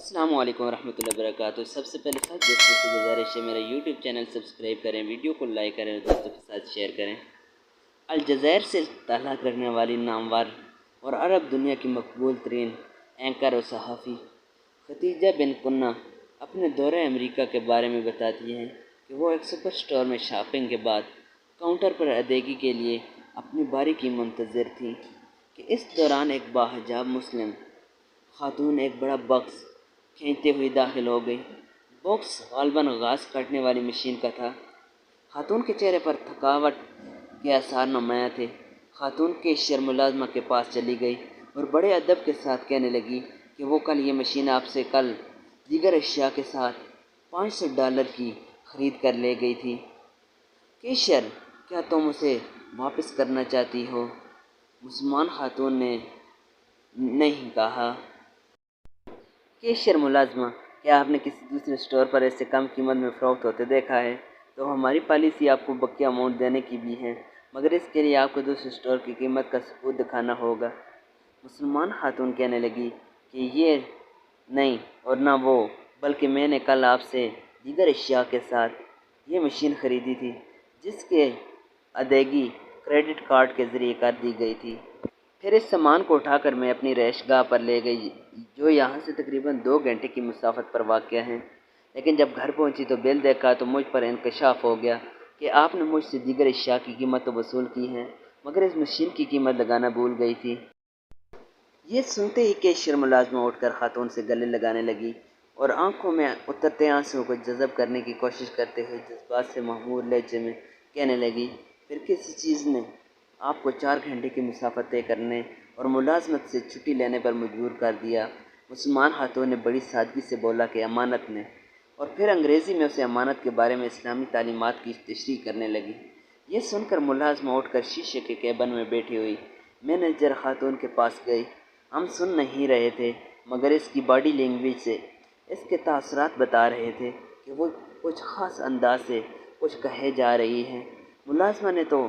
السلام علیکم ورحمۃ اللہ وبرکاتہ۔ سب سے پہلے سب دوستوں سے گزارش ہے میرا یوٹیوب چینل سبسکرائب کریں، ویڈیو کو لائک کریں اور دوستوں کے ساتھ شیئر کریں۔ الجزائر سے تعلق رکھنے والی نامور اور عرب دنیا کی مقبول ترین اینکر اور صحافی خدیجہ بن کنہ اپنے دورہ امریکہ کے بارے میں بتاتی ہیں کہ وہ ایک سپر اسٹور میں شاپنگ کے بعد کاؤنٹر پر ادائیگی کے لیے اپنی باری کی منتظر تھیں کہ اس دوران ایک باحجاب مسلم خاتون ایک بڑا باکس کھینچتے ہوئی داخل ہو گئی۔ باکس غالباً گھاس کاٹنے والی مشین کا تھا۔ خاتون کے چہرے پر تھکاوٹ کے آثار نمایاں تھے۔ خاتون کیشیئر ملازمہ کے پاس چلی گئی اور بڑے ادب کے ساتھ کہنے لگی کہ وہ کل یہ مشین آپ سے کل دیگر اشیاء کے ساتھ $500 کی خرید کر لے گئی تھی۔ کیشیئر، کیا تم اسے واپس کرنا چاہتی ہو؟ مسلمان خاتون نے نہیں کہا۔ کیشیئر ملازمہ، کیا آپ نے کسی دوسرے اسٹور پر ایسے کم قیمت میں فروخت ہوتے دیکھا ہے؟ تو ہماری پالیسی آپ کو بقیہ اماؤنٹ دینے کی بھی ہے، مگر اس کے لیے آپ کو دوسرے اسٹور کی قیمت کا ثبوت دکھانا ہوگا۔ مسلمان خاتون کہنے لگی کہ یہ نہیں اور نہ وہ، بلکہ میں نے کل آپ سے دیگر اشیاء کے ساتھ یہ مشین خریدی تھی جس کے ادائیگی کریڈٹ کارڈ کے ذریعے کر دی گئی تھی۔ پھر اس سامان کو اٹھا کر میں اپنی رہائش گاہ پر لے گئی جو یہاں سے تقریباً 2 گھنٹے کی مسافت پر واقع ہے، لیکن جب گھر پہنچی تو بل دیکھا تو مجھ پر انکشاف ہو گیا کہ آپ نے مجھ سے دیگر اشیاء کی قیمت تو وصول کی ہے مگر اس مشین کی قیمت لگانا بھول گئی تھی۔ یہ سنتے ہی کیشیئر ملازمہ اٹھ کر خاتون سے گلے لگانے لگی اور آنکھوں میں اترتے آنسوؤں کو جذب کرنے کی کوشش کرتے ہوئے جذبات سے مخمور لہجے میں کہنے لگی، پھر کسی چیز نے آپ کو 4 گھنٹے کی مسافت طے کرنے اور ملازمت سے چھٹی لینے پر مجبور کر دیا؟ مسلمان خاتون نے بڑی سادگی سے بولا کہ امانت نے، اور پھر انگریزی میں اسے امانت کے بارے میں اسلامی تعلیمات کی تشریح کرنے لگی۔ یہ سن کر ملازمہ اٹھ کر شیشے کے کیبن میں بیٹھی ہوئی مینیجر خاتون کے پاس گئی۔ ہم سن نہیں رہے تھے مگر اس کی باڈی لینگویج سے اس کے تاثرات بتا رہے تھے کہ وہ کچھ خاص انداز سے کچھ کہے جا رہی ہے۔ ملازمہ نے تو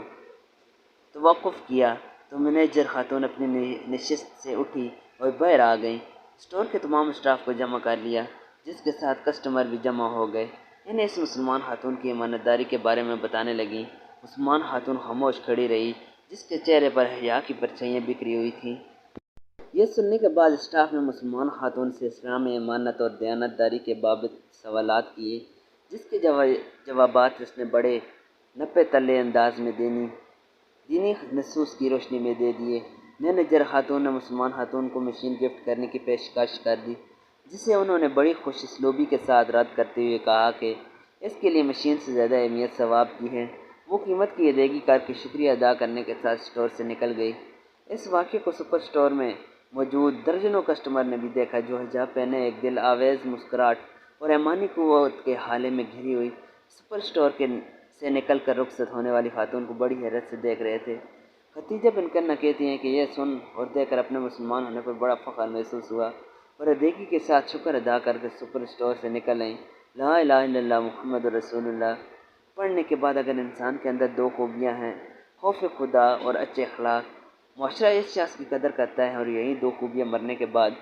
توقف کیا تو مینیجر خاتون اپنی نشست سے اٹھی اور باہر آ گئیں۔ اسٹور کے تمام اسٹاف کو جمع کر لیا جس کے ساتھ کسٹمر بھی جمع ہو گئے۔ انہیں اس مسلمان خاتون کی امانت داری کے بارے میں بتانے لگیں۔ مسلمان خاتون خاموش کھڑی رہی جس کے چہرے پر حیا کی پرچھائیاں بکھری ہوئی تھیں۔ یہ سننے کے بعد اسٹاف نے مسلمان خاتون سے اسلامی امانت اور دیانت داری کے بابت سوالات کیے جس کے جوابات اس نے بڑے نپے تلے انداز میں دینی نصوص کی روشنی میں دے دیے۔ مینیجر خاتون نے مسلمان خاتون کو مشین گفٹ کرنے کی پیشکش کر دی جسے انہوں نے بڑی خوش اسلوبی کے ساتھ رد کرتے ہوئے کہا کہ اس کے لیے مشین سے زیادہ اہمیت ثواب کی ہے۔ وہ قیمت کی ادائیگی کر کے شکریہ ادا کرنے کے ساتھ اسٹور سے نکل گئی۔ اس واقعے کو سپر اسٹور میں موجود درجنوں کسٹمر نے بھی دیکھا جو حجاب پہنے ایک دل آویز مسکراہٹ اور ایمانی قوت کے حالے میں گھری ہوئی سپر اسٹور سے نکل کر رخصت ہونے والی خاتون کو بڑی حیرت سے دیکھ رہے تھے۔ خدیجہ بن کنہ کہتی ہیں کہ یہ سن اور دیکھ کر اپنے مسلمان ہونے پر بڑا فخر محسوس ہوا اور ادائیگی کے ساتھ شکر ادا کر کے سپر اسٹور سے نکل آئیں۔ لا الہ الا اللہ محمد رسول اللہ پڑھنے کے بعد اگر انسان کے اندر 2 خوبیاں ہیں، خوف خدا اور اچھے اخلاق، معاشرہ اس شخص کی قدر کرتا ہے اور یہی 2 خوبیاں مرنے کے بعد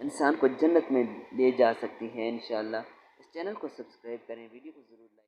انسان کو جنت میں لے جا سکتی ہیں انشاءاللہ۔ اس چینل کو سبسکرائب کریں، ویڈیو کو ضرور لائک